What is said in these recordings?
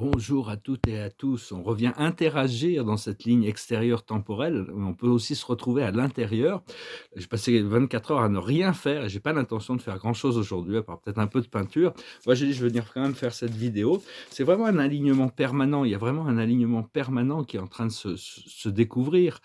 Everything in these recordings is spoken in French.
Bonjour à toutes et à tous. On revient interagir dans cette ligne extérieure temporelle. On peut aussi se retrouver à l'intérieur. J'ai passé 24 heures à ne rien faire et j'ai pas l'intention de faire grand-chose aujourd'hui, à part peut-être un peu de peinture. Moi, j'ai dit: «Je vais venir quand même faire cette vidéo». C'est vraiment un alignement permanent. Il y a vraiment un alignement permanent qui est en train de se découvrir.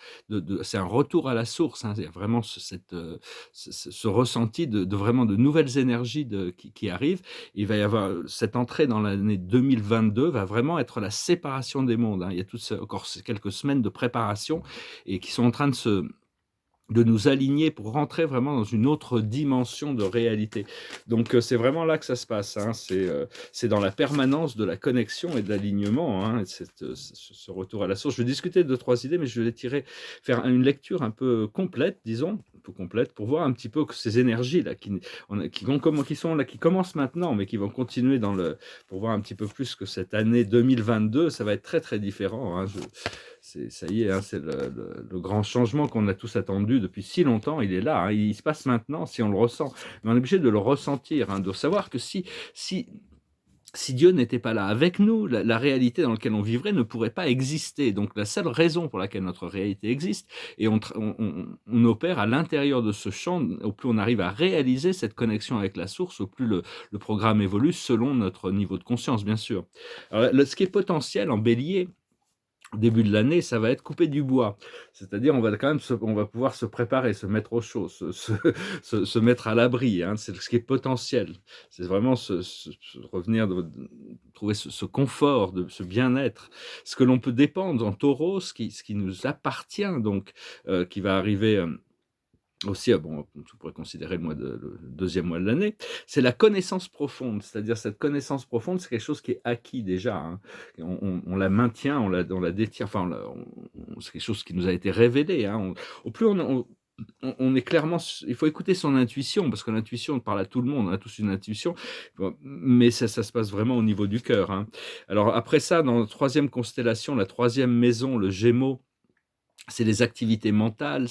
C'est un retour à la source, hein. Il y a vraiment ce ressenti de vraiment de nouvelles énergies qui arrivent. Il va y avoir cette entrée dans l'année 2022 va vraiment être la séparation des mondes, hein. Il y a encore quelques semaines de préparation et qui sont en train de nous aligner pour rentrer vraiment dans une autre dimension de réalité. Donc, c'est vraiment là que ça se passe, hein. C'est dans la permanence de la connexion et de l'alignement, hein, ce retour à la source. Je vais discuter de 2-3 idées, mais je vais faire une lecture un peu complète, disons, un peu complète, pour voir un petit peu que ces énergies-là qui sont là, qui commencent maintenant, mais qui vont continuer pour voir un petit peu plus que cette année 2022, ça va être très, très différent, hein. Ça y est, hein, c'est le grand changement qu'on a tous attendu depuis si longtemps, il est là, hein, il se passe maintenant si on le ressent. Mais on est obligé de le ressentir, hein, de savoir que si si Dieu n'était pas là avec nous, la réalité dans laquelle on vivrait ne pourrait pas exister. Donc la seule raison pour laquelle notre réalité existe et on opère à l'intérieur de ce champ, au plus on arrive à réaliser cette connexion avec la source, au plus le programme évolue selon notre niveau de conscience, bien sûr. Alors, ce qui est potentiel en bélier, au début de l'année, ça va être couper du bois. C'est-à-dire, on va pouvoir se préparer, se mettre au chaud, se mettre à l'abri, hein. C'est ce qui est potentiel. C'est vraiment revenir, trouver ce confort, ce bien-être. Ce que l'on peut dépendre en taureau, ce qui nous appartient donc, qui va arriver, aussi, bon, on pourrait considérer le 2e mois de l'année, c'est la connaissance profonde. C'est-à-dire cette connaissance profonde, c'est quelque chose qui est acquis déjà, hein. Et on la maintient, on la détient, enfin c'est quelque chose qui nous a été révélé, hein. Au plus on est clairement il faut écouter son intuition, parce que l'intuition parle à tout le monde, on a tous une intuition, bon, mais ça se passe vraiment au niveau du cœur, hein. Alors après ça, dans la 3e constellation, la 3e maison, le Gémeaux, c'est les activités mentales,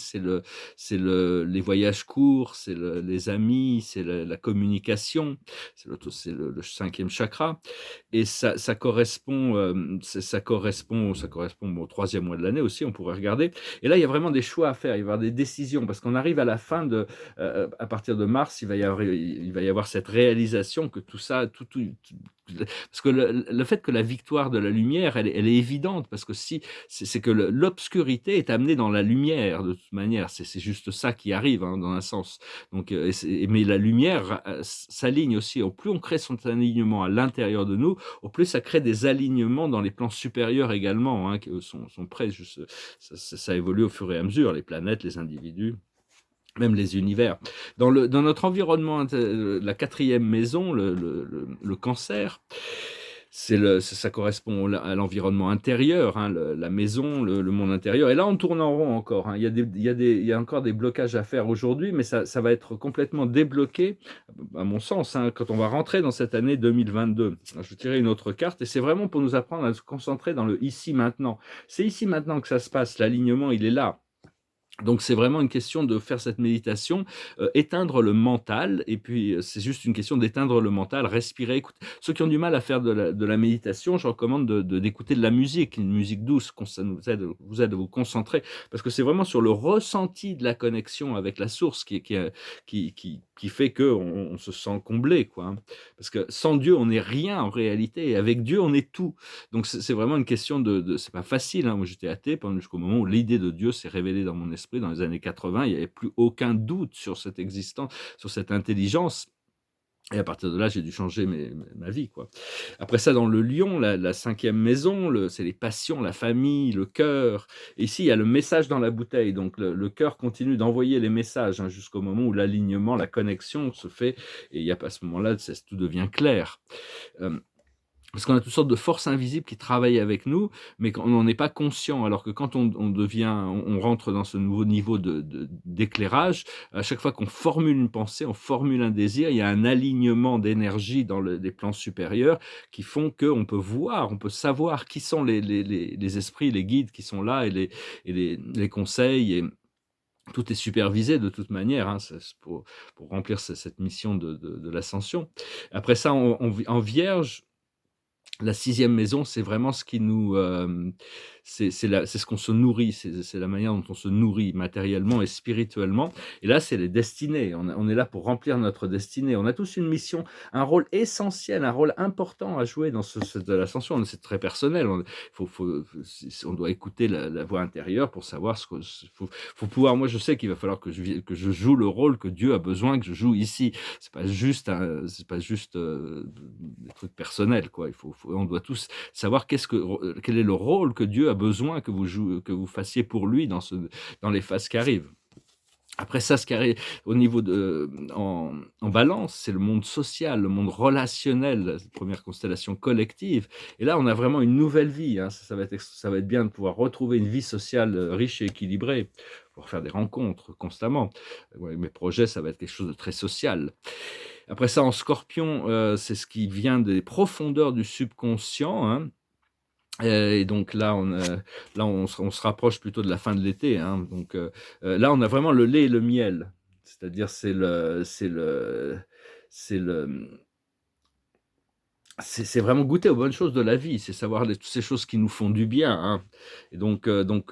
les voyages courts, les amis, c'est la communication, c'est le 5e chakra et ça correspond, ça correspond au 3e mois de l'année aussi, on pourrait regarder et là, il y a vraiment des choix à faire, il va y avoir des décisions parce qu'on arrive à la fin à partir de mars, il va y avoir cette réalisation que tout ça, parce que le fait que la victoire de la lumière, elle est évidente parce que si c'est que l'obscurité est amenée dans la lumière de toute manière. C'est juste ça qui arrive, hein, dans un sens. Donc, mais la lumière s'aligne aussi. Au plus on crée son alignement à l'intérieur de nous, au plus ça crée des alignements dans les plans supérieurs également, hein, qui eux sont prêts. Ça évolue au fur et à mesure, les planètes, les individus. Même les univers. Dans notre environnement, la 4e maison, le cancer, ça correspond à l'environnement intérieur, hein, la maison, le monde intérieur. Et là, on tourne en rond encore, hein. Il y a encore des blocages à faire aujourd'hui, mais ça va être complètement débloqué, à mon sens, hein, quand on va rentrer dans cette année 2022. Je vais tirer une autre carte et c'est vraiment pour nous apprendre à se concentrer dans le ici maintenant. C'est ici maintenant que ça se passe. L'alignement, il est là. Donc c'est vraiment une question de faire cette méditation, éteindre le mental et puis, c'est juste une question d'éteindre le mental, respirer, ceux qui ont du mal à faire de la méditation, je recommande d'écouter de la musique, une musique douce, ça vous aide à vous concentrer parce que c'est vraiment sur le ressenti de la connexion avec la source qui fait qu'on se sent comblé, quoi, hein. Parce que sans Dieu, on n'est rien en réalité et avec Dieu, on est tout. Donc c'est vraiment une question c'est pas facile, hein. Moi, j'étais athée jusqu'au moment où l'idée de Dieu s'est révélée dans mon esprit dans les années 80. Il y avait plus aucun doute sur cette existence, sur cette intelligence et à partir de là, j'ai dû changer ma vie, quoi. Après ça, dans le Lion, la 5e maison, c'est les passions, la famille, le cœur. Et ici, il y a le message dans la bouteille. Donc le cœur continue d'envoyer les messages, hein, jusqu'au moment où l'alignement, la connexion se fait et il y a pas à ce moment-là, tout devient clair. Hem Parce qu'on a toutes sortes de forces invisibles qui travaillent avec nous, mais qu'on n'en est pas conscient. Alors que quand on rentre dans ce nouveau niveau d'éclairage, à chaque fois qu'on formule une pensée, on formule un désir, il y a un alignement d'énergie dans les plans supérieurs qui font qu'on peut voir, on peut savoir qui sont les esprits, les guides qui sont là et les conseils et tout est supervisé de toute manière, hein, c'est pour remplir cette mission de l'ascension. Après ça, en Vierge, La sixième maison, c'est vraiment ce qui nous, c'est ce qu'on se nourrit, c'est la manière dont on se nourrit matériellement et spirituellement et là, c'est les destinées. On est là pour remplir notre destinée. On a tous une mission, un rôle essentiel, un rôle important à jouer dans ce de l'ascension. C'est très personnel. On on doit écouter la voix intérieure pour savoir ce que faut pouvoir moi, je sais qu'il va falloir que je joue le rôle que Dieu a besoin que je joue ici. C'est pas juste, des trucs personnels, quoi. On doit tous savoir quel est le rôle que Dieu a besoin que vous fassiez pour lui dans les phases qui arrivent. Après ça, ce qui arrive au niveau en balance, c'est le monde social, le monde relationnel, cette 1re constellation collective et là, on a vraiment une nouvelle vie, hein. Ça va être bien de pouvoir retrouver une vie sociale, riche et équilibrée, pour faire des rencontres constamment. Ouais, mes projets, ça va être quelque chose de très social. Après ça, en Scorpion, c'est ce qui vient des profondeurs du subconscient, hein, et donc là, on se rapproche plutôt de la fin de l'été, hein, donc là, on a vraiment le lait et le miel. C'est-à-dire c'est le, c'est vraiment goûter aux bonnes choses de la vie, c'est savoir toutes ces choses qui nous font du bien, hein et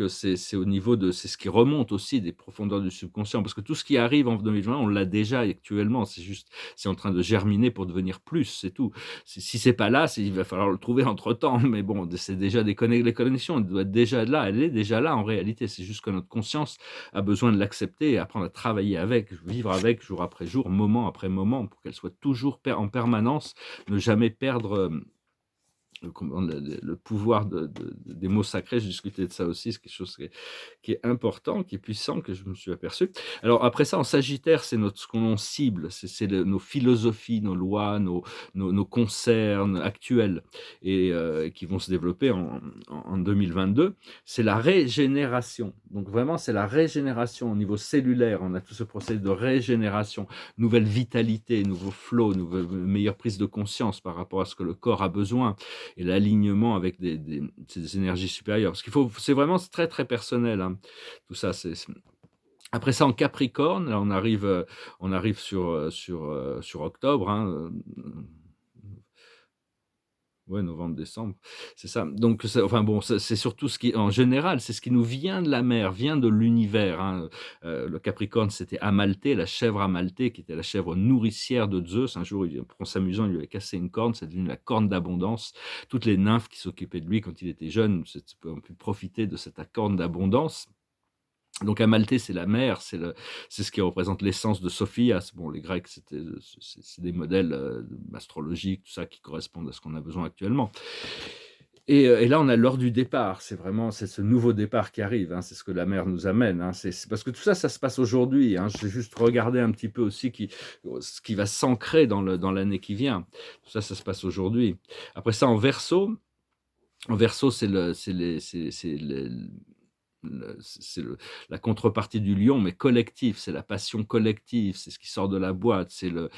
c'est au niveau c'est ce qui remonte aussi des profondeurs du subconscient parce que tout ce qui arrive en 2020, on l'a déjà actuellement, c'est en train de germiner pour devenir plus, c'est tout. Si c'est pas là, il va falloir le trouver entre-temps, mais bon, c'est déjà les connexions, elle doit être déjà là, elle est déjà là en réalité, c'est juste que notre conscience a besoin de l'accepter et apprendre à travailler avec, vivre avec jour après jour, moment après moment pour qu'elle soit toujours en permanence, ne jamais perdre, le pouvoir des mots sacrés. Je discutais de ça aussi, c'est quelque chose qui est important, qui est puissant, que je me suis aperçu. Alors après ça, en Sagittaire, c'est ce qu'on cible, nos philosophies, nos lois, nos concerns actuels et qui vont se développer en 2022. C'est la régénération. Donc vraiment, c'est la régénération au niveau cellulaire. On a tout ce processus de régénération, nouvelle vitalité, nouveau flow, meilleure prise de conscience par rapport à ce que le corps a besoin et l'alignement avec ces énergies supérieures. Parce c'est vraiment très, très personnel, hein, tout ça. Après ça, en Capricorne, là, on arrive sur octobre, hein, ouais, novembre, décembre, c'est ça. Donc enfin bon, c'est surtout ce qui en général, c'est ce qui nous vient de la mer, vient de l'univers, hein. Le Capricorne, c'était Amalthée, la chèvre Amalthée, qui était la chèvre nourricière de Zeus. Un jour, en s'amusant, il lui avait cassé une corne, c'est devenu la corne d'abondance. Toutes les nymphes qui s'occupaient de lui quand il était jeune ont pu profiter de cette corne d'abondance. Donc Amalthée, c'est la mer, c'est ce qui représente l'essence de Sophias. Bon, les Grecs, c'est des modèles, astrologiques, tout ça, qui correspondent à ce qu'on a besoin actuellement. Et là, on a l'heure du départ. C'est ce nouveau départ qui arrive, hein. C'est ce que la mer nous amène, hein. C'est parce que tout ça, ça se passe aujourd'hui, hein. J'ai juste regardé un petit peu aussi ce qui va s'ancrer dans l'année qui vient. Tout ça, ça se passe aujourd'hui. Après ça, en Verseau, c'est la contrepartie du lion, mais collectif, c'est la passion collective, c'est ce qui sort de la boîte, c'est le,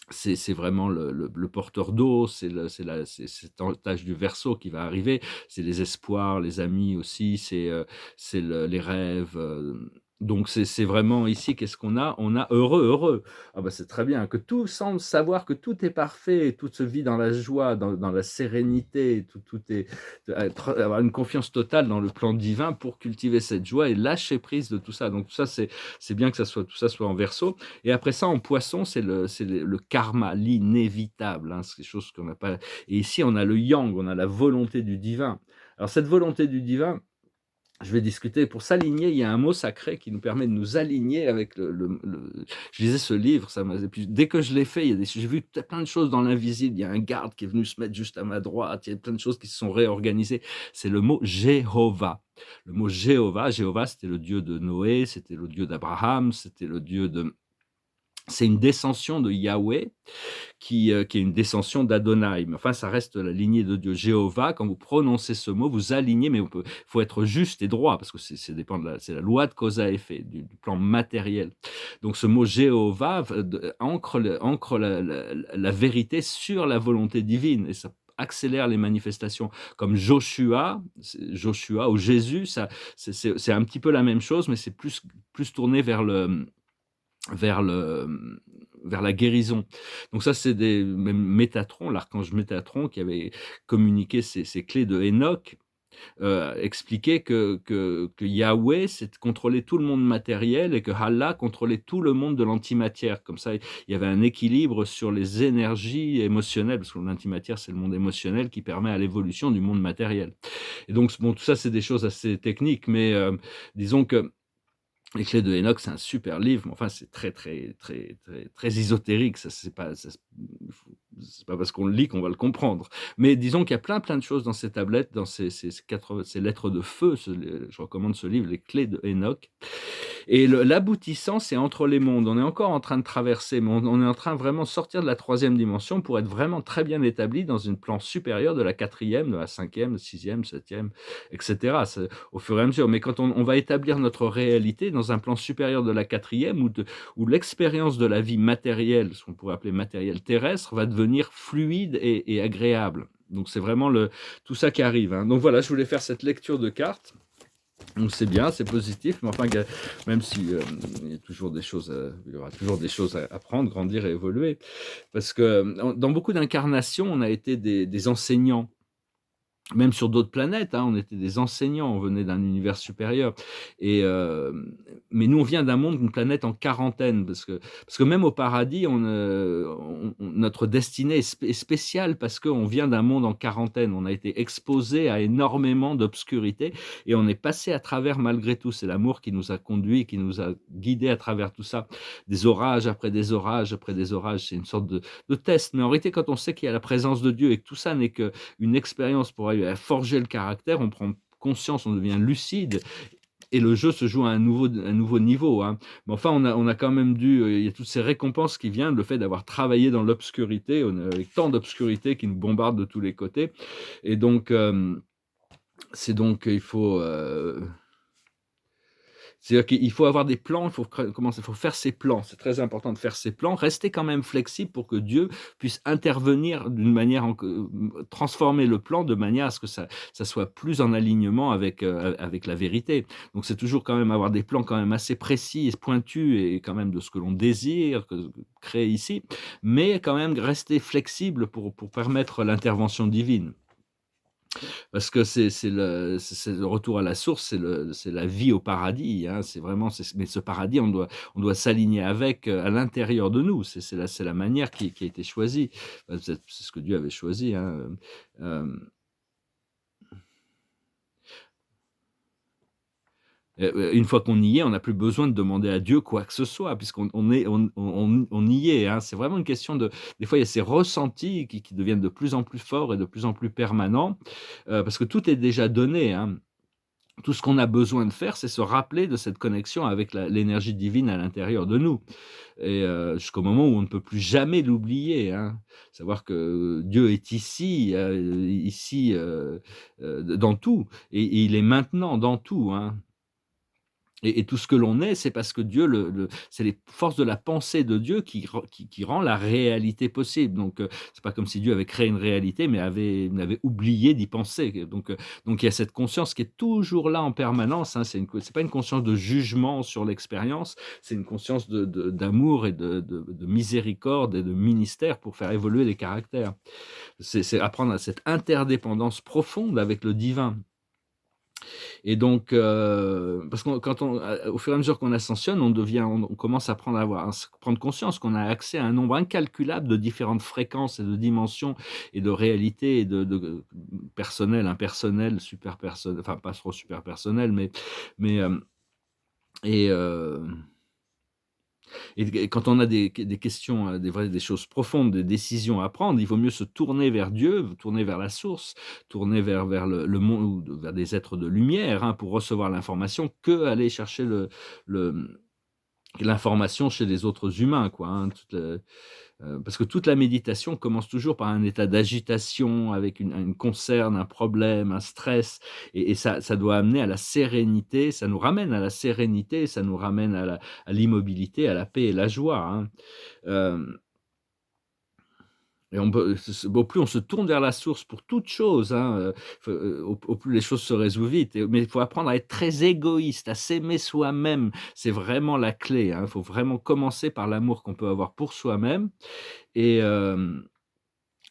c'est vraiment le porteur d'eau, c'est cette tâche du Verseau qui va arriver, c'est les espoirs, les amis aussi, les rêves. Donc c'est vraiment ici, qu'est-ce qu'on a? On a heureux, heureux. Ah bah c'est très bien, que tout semble savoir que tout est parfait, tout se vit dans la joie, dans la sérénité, tout est avoir une confiance totale dans le plan divin pour cultiver cette joie et lâcher prise de tout ça. Donc tout ça, c'est bien que tout ça soit en Verseau. Et après ça, en Poisson, le karma, l'inévitable, hein, c'est quelque chose qu'on n'a pas. Et ici, on a le yang, on a la volonté du divin. Alors cette volonté du divin, je vais discuter. Pour s'aligner, il y a un mot sacré qui nous permet de nous aligner avec je lisais ce livre, et puis dès que je l'ai fait, j'ai vu plein de choses dans l'invisible. Il y a un garde qui est venu se mettre juste à ma droite. Il y a plein de choses qui se sont réorganisées. C'est le mot Jéhovah. Le mot Jéhovah, c'était le Dieu de Noé, c'était le Dieu d'Abraham, c'était le Dieu de. C'est une descension de Yahweh qui est une descension d'Adonai. Mais enfin, ça reste la lignée de Dieu. Jéhovah, quand vous prononcez ce mot, vous alignez, mais il faut être juste et droit, parce que c'est la loi de cause à effet, du plan matériel. Donc ce mot Jéhovah ancre la vérité sur la volonté divine, et ça accélère les manifestations. Comme Joshua ou Jésus, c'est un petit peu la même chose, mais c'est plus tourné vers le vers la guérison. Donc ça, c'est des même Métatron, l'archange Métatron qui avait communiqué ces clés de Enoch, expliquait que Yahweh, c'est de contrôler tout le monde matériel et que Allah contrôlait tout le monde de l'antimatière. Comme ça, il y avait un équilibre sur les énergies émotionnelles, parce que l'antimatière, c'est le monde émotionnel qui permet à l'évolution du monde matériel. Et donc, bon, tout ça, c'est des choses assez techniques, mais disons que les clés de Enoch, c'est un super livre, mais enfin, c'est très, très, très, très, très ésotérique. Ça, c'est pas parce qu'on le lit qu'on va le comprendre. Mais disons qu'il y a plein, plein de choses dans ces tablettes, dans ces lettres de feu. Je recommande ce livre, Les clés de Enoch. Et l'aboutissant, c'est entre les mondes. On est encore en train de traverser, mais on est en train vraiment de sortir de la troisième dimension pour être vraiment très bien établi dans une plan supérieure de la quatrième, de la cinquième, de sixième, septième, etc. C'est au fur et à mesure. Mais quand on va établir notre réalité dans un plan supérieur de la quatrième, où l'expérience de la vie matérielle, ce qu'on pourrait appeler matériel terrestre, va devenir fluide et agréable. Donc c'est vraiment tout ça qui arrive, hein. Donc voilà, je voulais faire cette lecture de cartes. Donc c'est bien, c'est positif, mais enfin, même si il y aura toujours des choses à apprendre, grandir et évoluer. Parce que dans beaucoup d'incarnations, on a été des enseignants. Même sur d'autres planètes, hein, on était des enseignants, on venait d'un univers supérieur. Et mais nous, on vient d'un monde, d'une planète en quarantaine, parce que même au paradis, notre destinée est spéciale parce qu'on vient d'un monde en quarantaine. On a été exposé à énormément d'obscurité et on est passé à travers malgré tout. C'est l'amour qui nous a conduits, qui nous a guidés à travers tout ça. Des orages après des orages après des orages, c'est une sorte de test. Mais en réalité, quand on sait qu'il y a la présence de Dieu et que tout ça n'est que une expérience pour arriver à forger le caractère, on prend conscience, on devient lucide et le jeu se joue à un nouveau niveau, hein. Mais enfin, on a quand même il y a toutes ces récompenses qui viennent, le fait d'avoir travaillé dans l'obscurité, avec tant d'obscurité qui nous bombarde de tous les côtés. Et donc, il faut. C'est-à-dire qu'il faut avoir des plans, il faut commencer, il faut faire ses plans. C'est très important de faire ses plans. Rester quand même flexible pour que Dieu puisse intervenir d'une manière, transformer le plan de manière à ce que ça soit plus en alignement avec la vérité. Donc c'est toujours quand même avoir des plans quand même assez précis et pointus et quand même de ce que l'on désire créer ici, mais quand même rester flexible pour permettre l'intervention divine. Parce que c'est le retour à la source, c'est la vie au paradis, hein. C'est vraiment mais ce paradis, on doit s'aligner avec, à l'intérieur de nous. C'est la manière qui a été choisie. C'est ce que Dieu avait choisi, hein, une fois qu'on y est, on n'a plus besoin de demander à Dieu quoi que ce soit, puisqu'on on y est, hein. C'est vraiment une question des fois, il y a ces ressentis qui deviennent de plus en plus forts et de plus en plus permanents, parce que tout est déjà donné, hein. Tout ce qu'on a besoin de faire, c'est se rappeler de cette connexion avec l'énergie divine à l'intérieur de nous et jusqu'au moment où on ne peut plus jamais l'oublier, hein. Savoir que Dieu est ici, dans tout et il est maintenant dans tout, hein. Et tout ce que l'on est, c'est parce que Dieu c'est les forces de la pensée de Dieu qui rend la réalité possible. Donc, c'est pas comme si Dieu avait créé une réalité, mais avait oublié d'y penser. Donc il y a cette conscience qui est toujours là en permanence, hein. C'est pas une conscience de jugement sur l'expérience, c'est une conscience d'amour et de miséricorde et de ministère pour faire évoluer les caractères. C'est apprendre à cette interdépendance profonde avec le divin. Et donc, parce que au fur et à mesure qu'on ascensionne, on commence à prendre conscience qu'on a accès à un nombre incalculable de différentes fréquences et de dimensions et de réalités et de personnel, impersonnel, super personnel, enfin pas trop super personnel, mais, et et quand on a des questions, des choses profondes, des décisions à prendre, il vaut mieux se tourner vers Dieu, tourner vers la source, tourner vers le monde ou vers des êtres de lumière, hein, pour recevoir l'information, qu'aller chercher l'information chez les autres humains, quoi, hein. Parce que toute la méditation commence toujours par un état d'agitation avec une concerne, un problème, un stress et ça doit amener à la sérénité, ça nous ramène à la sérénité, ça nous ramène à l'immobilité, à la paix et la joie, hein. Hem Et on peut au plus on se tourne vers la source pour toute chose, hein, au plus les choses se résolvent vite mais il faut apprendre à être très égoïste, à s'aimer soi-même. C'est vraiment la clé, hein. Il faut vraiment commencer par l'amour qu'on peut avoir pour soi-même et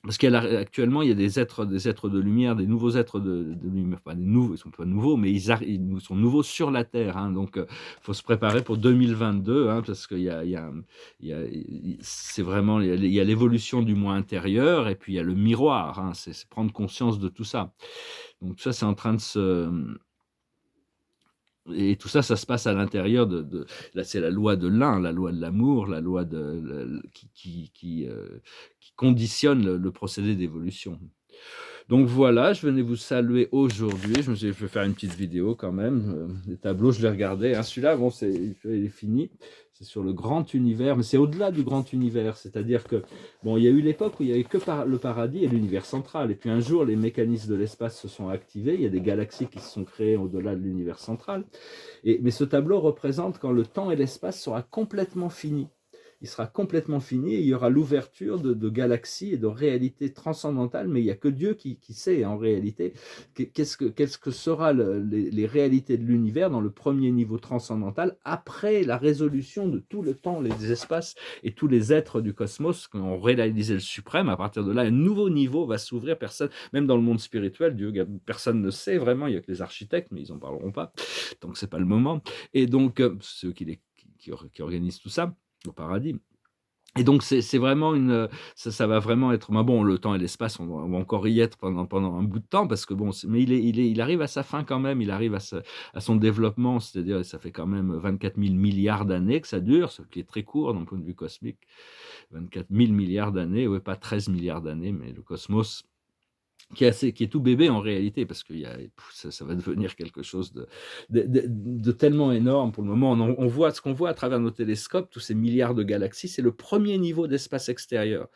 parce qu'il y a la actuellement, il y a des êtres de lumière, des nouveaux êtres de lumière, enfin des nouveaux, ils sont pas nouveaux, mais ils nous sont nouveaux sur la terre, hein, donc faut se préparer pour 2022, hein, parce qu'il y a i c'est vraiment il y a l'évolution du moi intérieur et puis il y a le miroir, hein, c'est prendre conscience de tout ça. Donc ça, c'est en train de se et tout ça, ça se passe à l'intérieur de là, c'est la loi de l'un, la loi de l'amour, la loi de le qui conditionne le procédé d'évolution. Donc voilà, je venais vous saluer aujourd'hui. Je me suis dit: «Je vais faire une petite vidéo quand même», les tableaux, je les regardais, hein. Celui-là, bon, il est fini. C'est sur le grand univers, mais c'est au-delà du grand univers. C'est-à-dire que, bon, il y a eu l'époque où il y avait que le paradis et l'univers central et puis un jour, les mécanismes de l'espace se sont activés. Il y a des galaxies qui se sont créées au-delà de l'univers central mais ce tableau représente quand le temps et l'espace sera complètement finis. Il sera complètement fini et il y aura l'ouverture de galaxies et de réalités transcendantales, mais il n'y a que Dieu qui sait en réalité qu'est-ce que sera les réalités de l'univers dans le premier niveau transcendantal après la résolution de tout le temps, les espaces et tous les êtres du cosmos qui ont réalisé le suprême. À partir de là, un nouveau niveau va s'ouvrir. Personne, même dans le monde spirituel, Dieu, personne ne sait vraiment. Il n'y a que les architectes, mais ils n'en parleront pas tant que c'est pas le moment. Et donc, ceux qui organisent tout ça au paradis. Et donc c'est vraiment ça va vraiment être bon, le temps et l'espace, on va encore y être pendant un bout de temps parce que bon, mais il arrive à sa fin quand même, il arrive à son développement, c'est-à-dire ça fait quand même 24 000 milliards d'années que ça dure, ce qui est très court d'un point de vue cosmique. 24 000 milliards d'années, ouais, pas 13 milliards d'années, mais le cosmos qui est tout bébé en réalité, parce que ça va devenir quelque chose de tellement énorme pour le moment. On voit ce qu'on voit à travers nos télescopes, tous ces milliards de galaxies, c'est le premier niveau d'espace extérieur.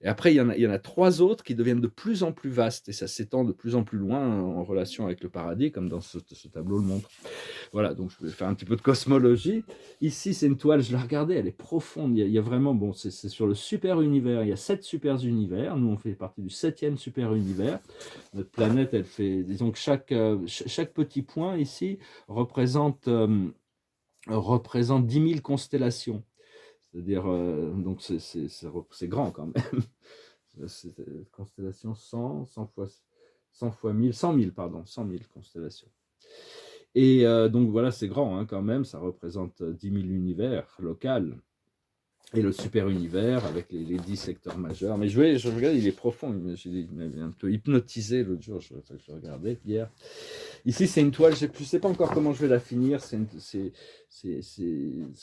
Et après, il y en a 3 autres qui deviennent de plus en plus vastes et ça s'étend de plus en plus loin en relation avec le paradis, comme dans ce tableau le montre. Voilà, donc je vais faire un petit peu de cosmologie. Ici, c'est une toile, je la regardais, elle est profonde. Il y a vraiment, bon, c'est sur le super univers. Il y a 7 super univers. Nous, on fait partie du 7e super univers. Notre planète, elle fait, disons que chaque petit point ici représente 10 000 constellations. C'est-à-dire, donc c'est grand quand même. Constellation 100 fois 100 fois 1000, 100 000, pardon, 100 000 constellations. Et donc voilà, c'est grand hein, quand même, ça représente 10 000 univers locaux. Et le super univers avec les 10 secteurs majeurs. Mais je regarde, il est profond. Il m'avait un peu hypnotisé l'autre jour, je regardais hier. Ici, c'est une toile, je ne sais pas encore comment je vais la finir. C'est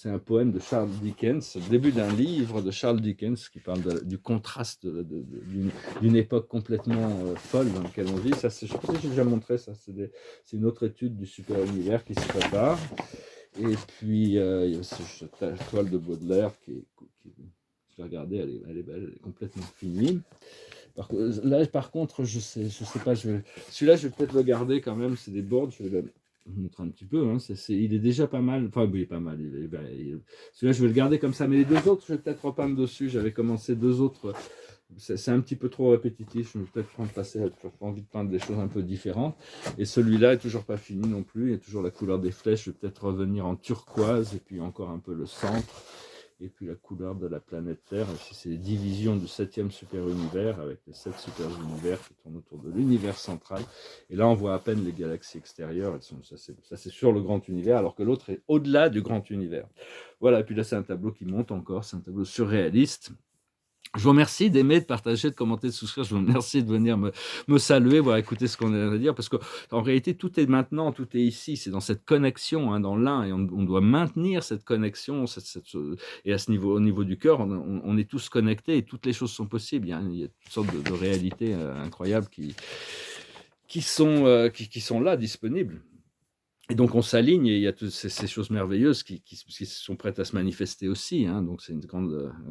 un poème de Charles Dickens, le début d'un livre de Charles Dickens qui parle du contraste d'une époque complètement folle dans laquelle on vit. Ça, je ne sais pas si j'ai déjà montré ça. C'est une autre étude du super univers qui se prépare. Et puis, il y a cette toile de Baudelaire je l'ai regardée, elle est belle, elle est complètement finie. Là, par contre, je sais pas, celui-là, je vais peut-être le garder quand même, c'est des boards, je vais le montrer un petit peu, hein, il est déjà pas mal, enfin, il est pas mal, celui-là, je vais le garder comme ça, mais les deux autres, je vais peut-être repeindre dessus, j'avais commencé deux autres, c'est un petit peu trop répétitif, je vais peut-être passer, j'ai envie de peindre des choses un peu différentes, et celui-là est toujours pas fini non plus, il y a toujours la couleur des flèches, je vais peut-être revenir en turquoise, et puis encore un peu le centre, et puis la couleur de la planète Terre. Ici, c'est les divisions du 7e super univers avec les 7 super univers qui tournent autour de l'univers central. Et là, on voit à peine les galaxies extérieures. Ça, c'est sur le grand univers, alors que l'autre est au-delà du grand univers. Voilà, et puis là, c'est un tableau qui monte encore. C'est un tableau surréaliste. Je vous remercie d'aimer, de partager, de commenter, de souscrire. Je vous remercie de venir me saluer, voir écouter ce qu'on a à dire, parce qu'en réalité, tout est maintenant, tout est ici. C'est dans cette connexion, hein, dans l'un, et on doit maintenir cette connexion. Et à ce niveau, au niveau du cœur, on est tous connectés et toutes les choses sont possibles. Il y a toutes sortes de réalités incroyables qui sont là, disponibles. Et donc on s'aligne et il y a toutes ces choses merveilleuses qui sont prêtes à se manifester aussi. Hein, donc c'est une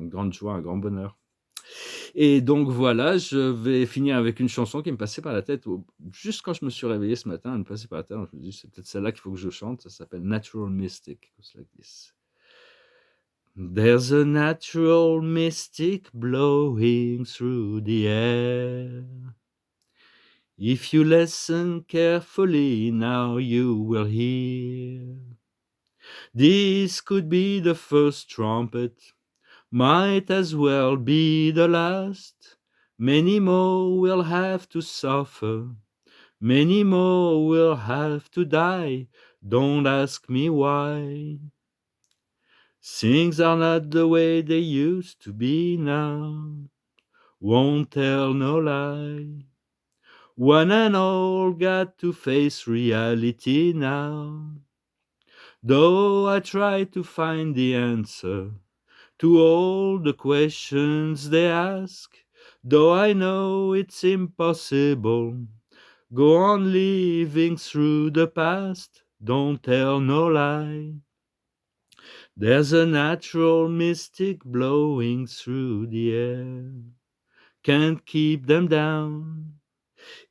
grande joie, un grand bonheur. Et donc voilà, je vais finir avec une chanson qui me passait par la tête, juste quand je me suis réveillé ce matin, elle me passait par la tête, je me dis c'est peut-être celle-là qu'il faut que je chante, ça s'appelle Natural Mystic, goes like this. There's a natural mystic blowing through the air. If you listen carefully, now you will hear. This could be the first trumpet, might as well be the last. Many more will have to suffer, many more will have to die. Don't ask me why. Things are not the way they used to be now. Won't tell no lie. One and all got to face reality now. Though I try to find the answer to all the questions they ask, though I know it's impossible, go on living through the past. Don't tell no lie. There's a natural mystic blowing through the air. Can't keep them down.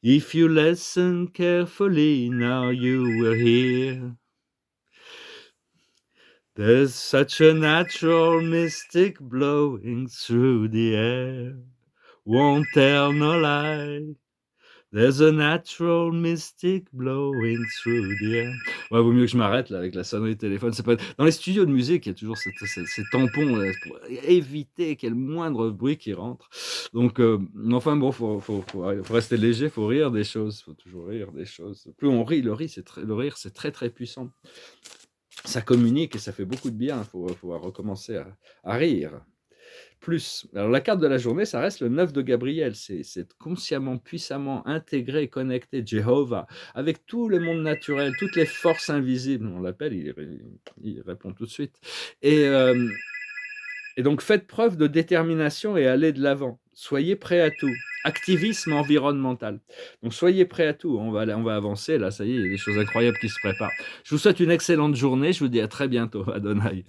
If you listen carefully, now you will hear. There's such a natural mystic blowing through the air. Won't tell no lie. There's a natural mystic blowing through the air. Ouais, vaut mieux que je m'arrête là avec la sonnerie de téléphone. C'est pas dans les studios de musique, il y a toujours ces tampons pour éviter qu'il y ait le moindre bruit qui rentre. Donc, enfin bon, faut rester léger, faut rire des choses, faut toujours rire des choses. Plus on rit, le rire, c'est très très puissant. Ça communique et ça fait beaucoup de bien. Faut recommencer à rire. Plus. Alors la carte de la journée, ça reste le 9 de Gabriel. C'est consciemment, puissamment intégré, connecté, Jéhovah, avec tout le monde naturel, toutes les forces invisibles. On l'appelle, il répond tout de suite. Et donc faites preuve de détermination et allez de l'avant. Soyez prêts à tout. Activisme environnemental. Donc soyez prêts à tout. On va avancer là. Ça y est, il y a des choses incroyables qui se préparent. Je vous souhaite une excellente journée. Je vous dis à très bientôt. Adonai.